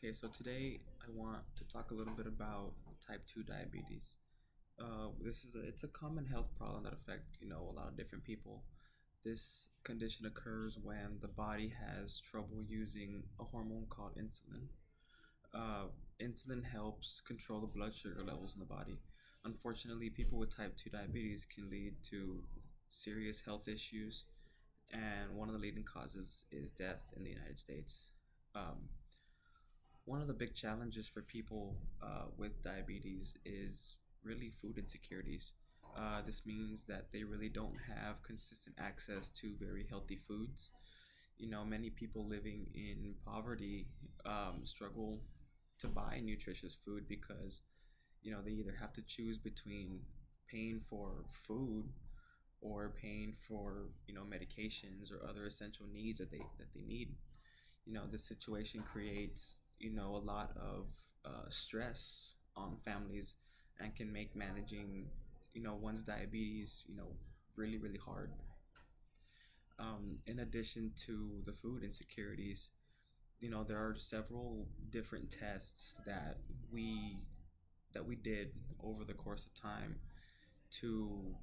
Okay, so today I want to talk a little bit about type 2 diabetes. It's a common health problem that affects, a lot of different people. This condition occurs when the body has trouble using a hormone called insulin. Uh, Insulin helps control the blood sugar levels in the body. Unfortunately, people with type 2 diabetes can lead to serious health issues, and one of the leading causes is death in the United States. Um, One of the big challenges for people with diabetes is really food insecurities. This means that they really don't have consistent access to very healthy foods. Many people living in poverty struggle to buy nutritious food because, they either have to choose between paying for food or paying for, medications or other essential needs that they need. This situation creates a lot of stress on families and can make managing one's diabetes really really hard. In addition to the food insecurities, there are several different tests that we did over the course of time to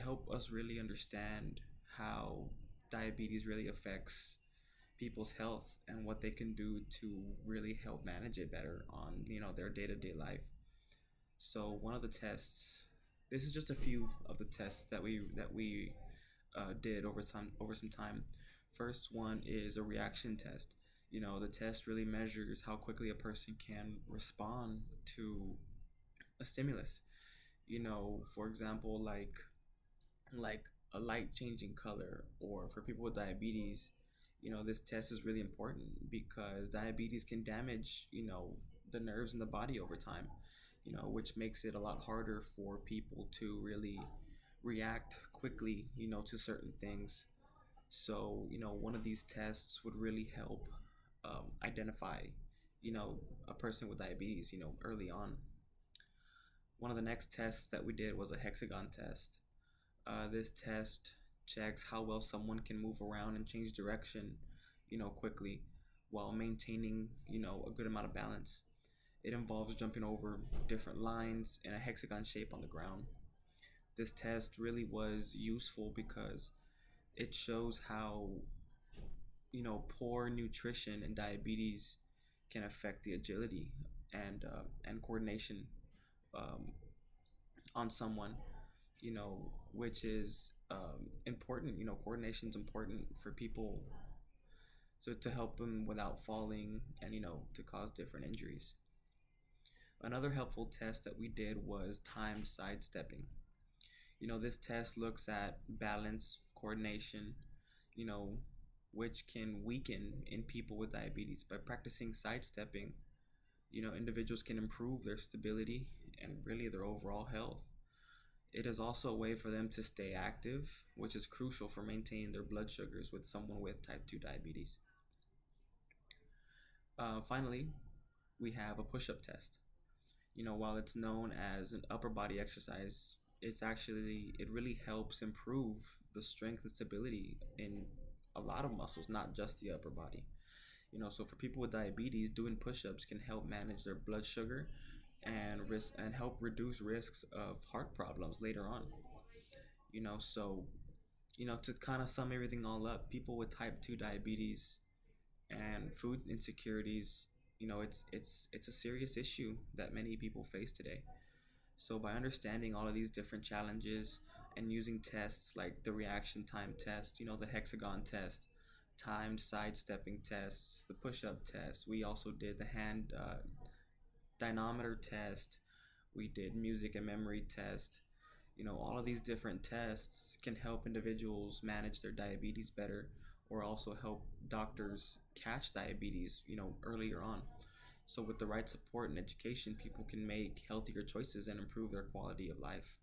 help us really understand how diabetes really affects people's health and what they can do to really help manage it better on their day-to-day life. So one of the tests, this is just a few of the tests that we did over some time. First one is a reaction test. The test really measures how quickly a person can respond to a stimulus. For example, like a light changing color, or for people with diabetes, this test is really important because diabetes can damage the nerves in the body over time, which makes it a lot harder for people to really react quickly to certain things. So one of these tests would really help identify a person with diabetes early on. One of the next tests that we did was a hexagon test. This test checks how well someone can move around and change direction, quickly while maintaining, a good amount of balance. It involves jumping over different lines in a hexagon shape on the ground. This test really was useful because it shows how, poor nutrition and diabetes can affect the agility and coordination um, on someone, which is important. Coordination is important for people, so to help them without falling and to cause different injuries. Another helpful test that we did was timed sidestepping. This test looks at balance, coordination, you know, which can weaken in people with diabetes. By practicing sidestepping, individuals can improve their stability and really their overall health. It is also a way for them to stay active, which is crucial for maintaining their blood sugars with someone with type 2 diabetes. Finally, we have a push up test. While it's known as an upper body exercise, it really helps improve the strength and stability in a lot of muscles, not just the upper body. So for people with diabetes, doing push-ups can help manage their blood sugar and help reduce risks of heart problems later on. So to kind of sum everything all up, people with type 2 diabetes and food insecurities, it's a serious issue that many people face today. So by understanding all of these different challenges and using tests like the reaction time test, the hexagon test, timed sidestepping tests, the push-up test, we also did the hand dynamometer test, we did music and memory test. All of these different tests can help individuals manage their diabetes better, or also help doctors catch diabetes, earlier on. So with the right support and education, people can make healthier choices and improve their quality of life.